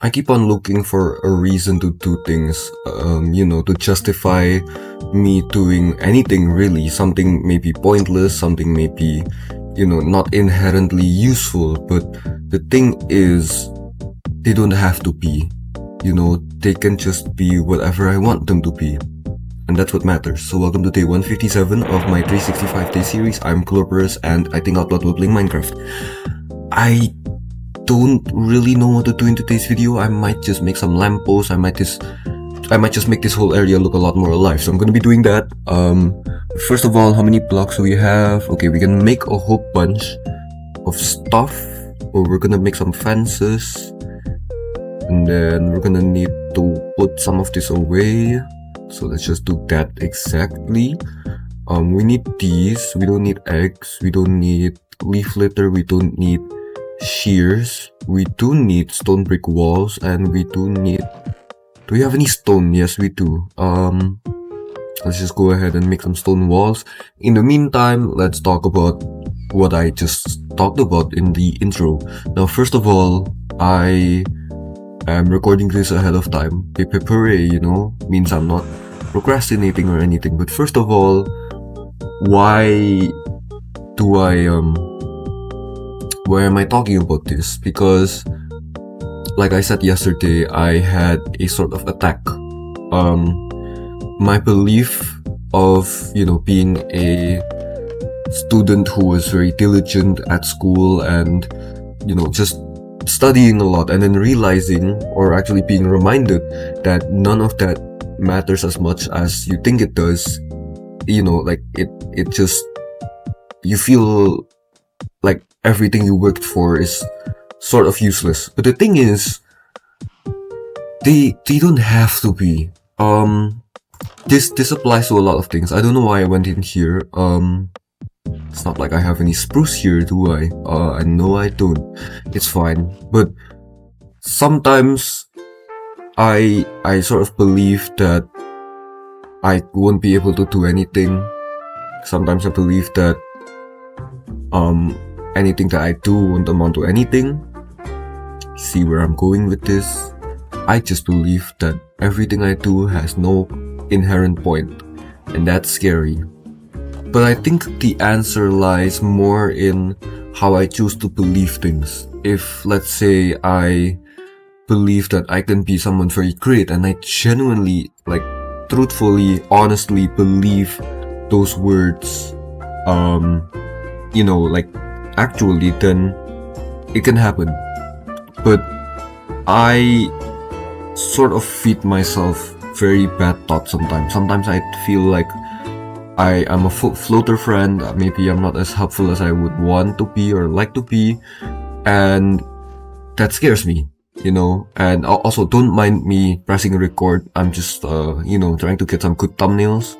I keep on looking for a reason to do things, to justify me doing anything really. Something may be pointless, something may be, not inherently useful, but the thing is, they don't have to be. They can just be whatever I want them to be. And that's what matters. So welcome to day 157 of my 365 day series. I'm Glorporous and I think out loud while playing Minecraft. I don't really know what to do in today's video. I might just make some lampposts. I might just make this whole area look a lot more alive. So I'm gonna be doing that. First of all, how many blocks do we have? Okay, we can make a whole bunch of stuff. Or we're gonna make some fences. And then we're gonna need to put some of this away. So let's just do that exactly. We need these. We don't need eggs. We don't need leaf litter. We don't need shears. We do need stone brick walls, and we do need. Do we have any stone? Yes, we do. Let's just go ahead and make some stone walls. In the meantime, let's talk about what I just talked about in the intro. Now, first of all, I'm recording this ahead of time. Hooray, means I'm not procrastinating or anything. But first of all, why am I talking about this? Because, like I said yesterday, I had a sort of attack. My belief of, being a student who was very diligent at school and, just studying a lot, and then realizing, or actually being reminded, that none of that matters as much as you think it does. It just, you feel like everything you worked for is sort of useless. But the thing is, they don't have to be. This applies to a lot of things. I don't know why I went in here. It's not like I have any spruce here, do I? I know I don't. It's fine. But sometimes I sort of believe that I won't be able to do anything. Sometimes I believe that anything that I do won't amount to anything. See where I'm going with this? I just believe that everything I do has no inherent point, and that's scary. But I think the answer lies more in how I choose to believe things. If, let's say, I believe that I can be someone very great, and I genuinely, truthfully, honestly believe those words, actually, then it can happen. But I sort of feed myself very bad thoughts sometimes. Sometimes I feel like I am a floater friend. Maybe I'm not as helpful as I would want to be or like to be, and that scares me, And also, don't mind me pressing record. I'm just, trying to get some good thumbnails.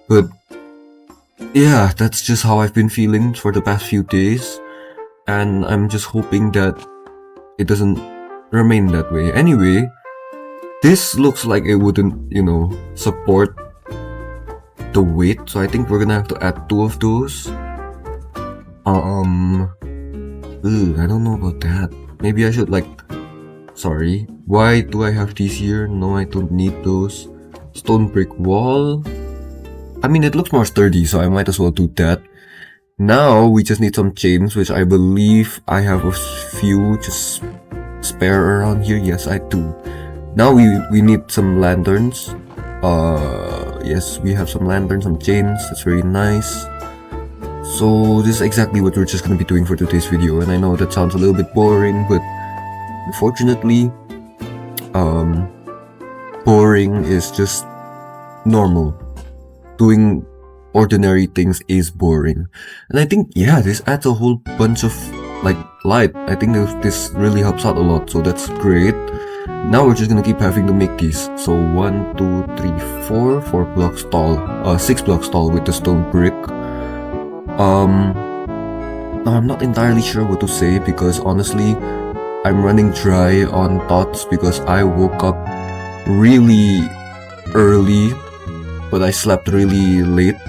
But yeah, that's just how I've been feeling for the past few days, and I'm just hoping that it doesn't remain that way. Anyway, this looks like it wouldn't, support the weight, so I think we're gonna have to add 2 of those. I don't know about that. Maybe I should sorry, why do I have these here? No, I don't need those. Stone brick wall. I mean, it looks more sturdy, so I might as well do that. Now we just need some chains, which I believe I have a few just spare around here. Yes, I do. Now we need some lanterns. Yes, we have some lanterns, some chains. That's very nice. So this is exactly what we're just gonna be doing for today's video, and I know that sounds a little bit boring, but unfortunately, boring is just normal. Doing ordinary things is boring, and I think, yeah, this adds a whole bunch of light. I think this really helps out a lot, so that's great. Now we're just gonna keep having to make these. So 1, 2, 3, 4 blocks tall, 6 blocks tall with the stone brick. Now I'm not entirely sure what to say, because honestly, I'm running dry on thoughts because I woke up really early, but I slept really late,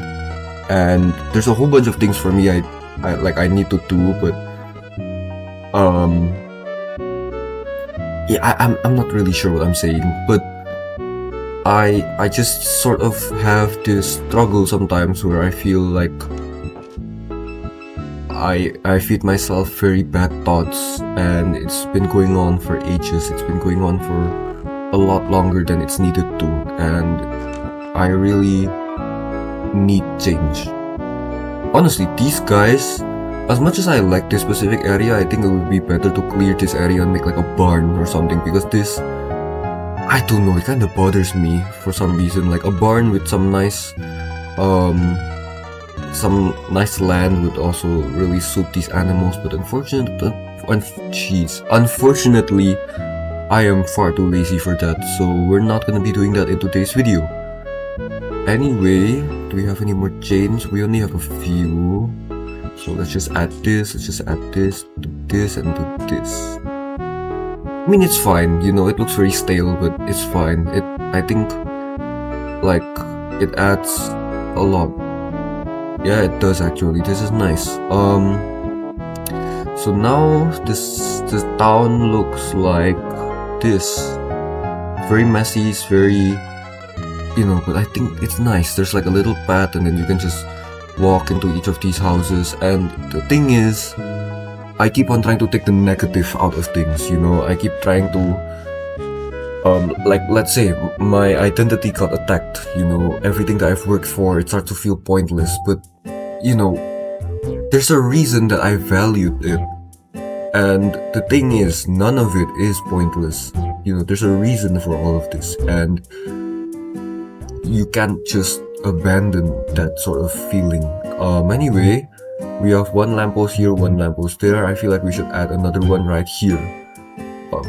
and there's a whole bunch of things for me I need to do, but yeah, I'm not really sure what I'm saying, but I just sort of have this struggle sometimes where I feel like I feed myself very bad thoughts, and it's been going on for ages. It's been going on for a lot longer than it's needed to, and I really need change. Honestly, these guys, as much as I like this specific area, I think it would be better to clear this area and make like a barn or something, because this, I don't know, it kind of bothers me for some reason. Like a barn with some nice land would also really suit these animals, but unfortunately, I am far too lazy for that, so we're not gonna be doing that in today's video. Anyway, do we have any more chains? We only have a few, so let's just add this, do this, and do this. I mean, it's fine, you know, it looks very stale, but it's fine. I think, like, it adds a lot. Yeah, it does actually. This is nice. So now this town looks like this. Very messy, it's very, you know, but I think it's nice. There's like a little path, and then you can just walk into each of these houses. And the thing is, I keep on trying to take the negative out of things, you know. I keep trying to like, let's say my identity got attacked, you know, everything that I've worked for, it starts to feel pointless, but you know, there's a reason that I valued it, and the thing is, none of it is pointless, you know, there's a reason for all of this, and you can't just abandon that sort of feeling. Anyway, we have one lamppost here, one lamppost there. I feel like we should add another one right here.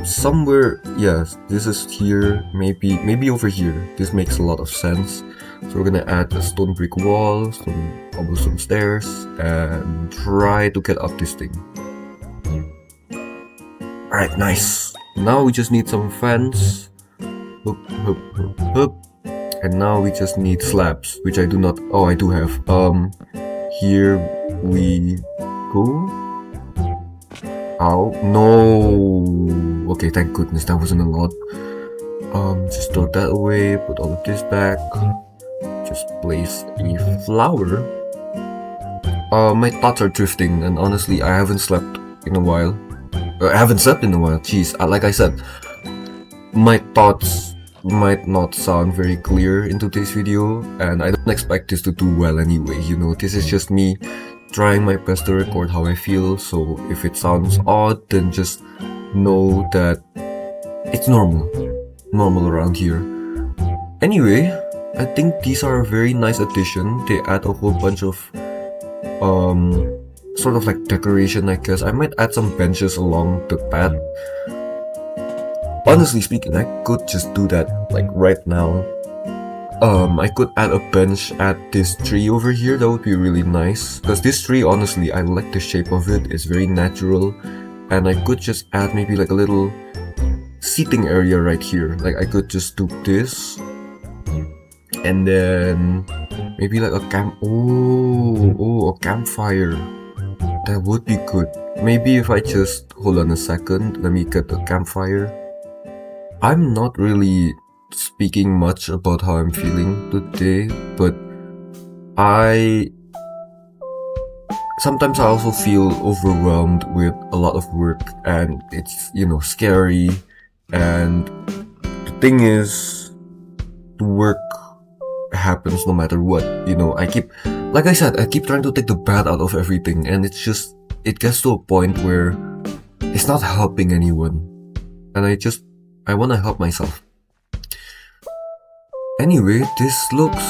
Somewhere, yes, this is here, maybe over here. This makes a lot of sense. So we're gonna add a stone brick wall, some cobblestone stairs, and try to get up this thing. Alright, nice. Now we just need some fence. Hoop, hoop, hoop, hoop. And now we just need slabs, which I do not, oh, I do have. Here we go. Ow, no. Okay, thank goodness, that wasn't a lot. Just throw that away, put all of this back. Just place a flower. My thoughts are drifting, and honestly, I haven't slept in a while. I haven't slept in a while, jeez. Like I said, my thoughts might not sound very clear in today's video, and I don't expect this to do well anyway, you know. This is just me trying my best to record how I feel, so if it sounds odd, then just know that it's normal around here. Anyway, I think these are a very nice addition. They add a whole bunch of sort of like decoration, I guess. I might add some benches along the path. Honestly speaking, I could just do that like right now. I could add a bench at this tree over here. That would be really nice, because this tree, honestly, I like the shape of it. It's very natural, and I could just add maybe like a little seating area right here. Like I could just do this, and then maybe like a a campfire. That would be good. Maybe if I just hold on a second, let me get the campfire. I'm not really speaking much about how I'm feeling today, but sometimes I also feel overwhelmed with a lot of work, and it's, you know, scary. And the thing is, the work happens no matter what, you know. Like I said, I keep trying to take the bad out of everything, and it gets to a point where it's not helping anyone, and I want to help myself. Anyway, this looks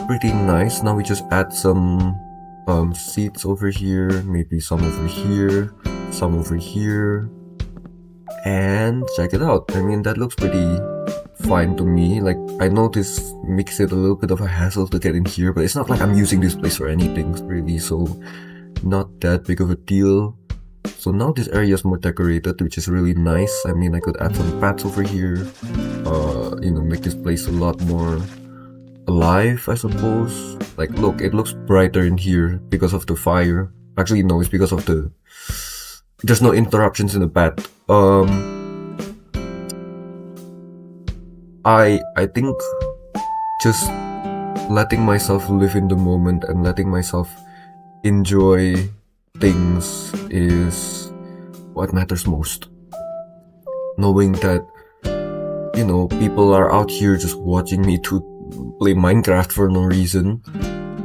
pretty nice. Now we just add some seats over here, maybe some over here, some over here, and check it out. I mean, that looks pretty fine to me. Like, I know this makes it a little bit of a hassle to get in here, but it's not like I'm using this place for anything really, so not that big of a deal. So now this area is more decorated, which is really nice. I mean, I could add some paths over here, you know, make this place a lot more alive, I suppose. Like, look, it looks brighter in here because of the fire. Actually, no, it's because of there's no interruptions in the path. I think just letting myself live in the moment and letting myself enjoy things is what matters most. Knowing that, people are out here just watching me to play Minecraft for no reason,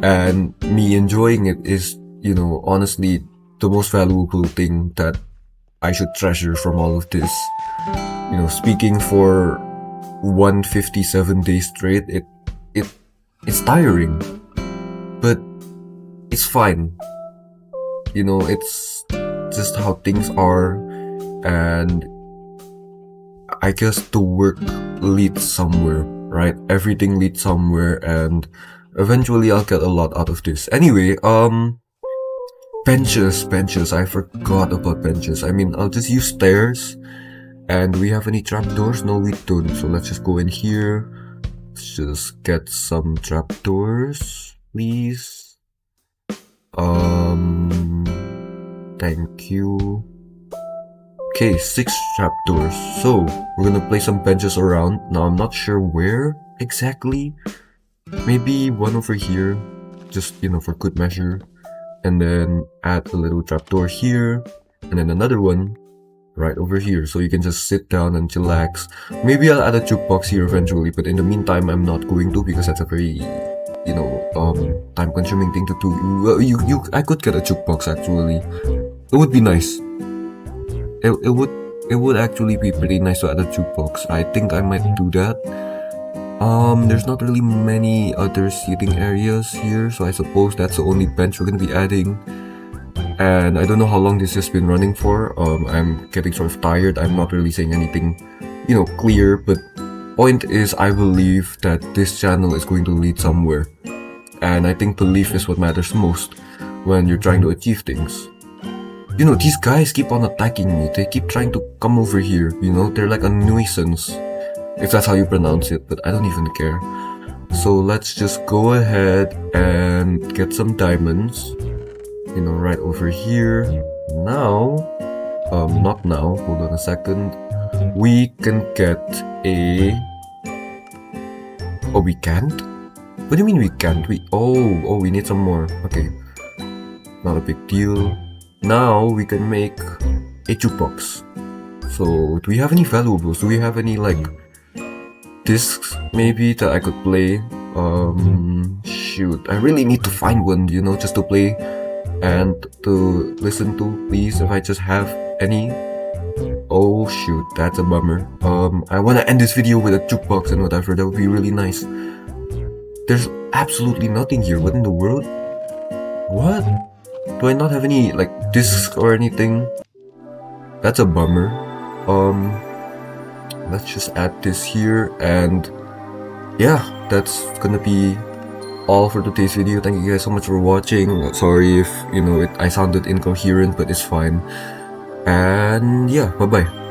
and me enjoying it is, honestly the most valuable thing that I should treasure from all of this. Speaking for 157 days straight, it it's tiring, but it's fine. It's just how things are, and I guess the work leads somewhere, right? Everything leads somewhere, and eventually I'll get a lot out of this. Anyway, benches. I forgot about benches. I mean, I'll just use stairs. And do we have any trapdoors? No, we don't. So let's just go in here. Let's just get some trapdoors, please. Thank you. Okay, 6 trapdoors. So we're gonna place some benches around. Now I'm not sure where exactly. Maybe one over here, just for good measure. And then add a little trapdoor here, and then another one right over here, so you can just sit down and chillax. Maybe I'll add a jukebox here eventually, but in the meantime I'm not going to, because that's a very time consuming thing to do. Well, I could get a jukebox actually. It would be nice. It would actually be pretty nice to add a jukebox. I think I might do that. There's not really many other seating areas here, so I suppose that's the only bench we're gonna be adding. And I don't know how long this has been running for. I'm getting sort of tired. I'm not really saying anything, clear, but point is, I believe that this channel is going to lead somewhere. And I think belief is what matters most when you're trying to achieve things. These guys keep on attacking me. They keep trying to come over here, they're like a nuisance, if that's how you pronounce it, but I don't even care. So let's just go ahead and get some diamonds, right over here. Now, not now, hold on a second. We can get oh, we can't? What do you mean we can't? We need some more. Okay, not a big deal. Now we can make a jukebox. So do we have any valuables? Do we have any discs maybe that I could play? Shoot, I really need to find one, just to play and to listen to, please, if I just have any. Oh shoot, that's a bummer. I want to end this video with a jukebox and whatever. That would be really nice. There's absolutely nothing here. What in the world? What? Do I not have any discs or anything? That's a bummer. Let's just add this here, and yeah, that's gonna be all for today's video. Thank you guys so much for watching. Sorry if I sounded incoherent, but it's fine. And yeah, bye bye.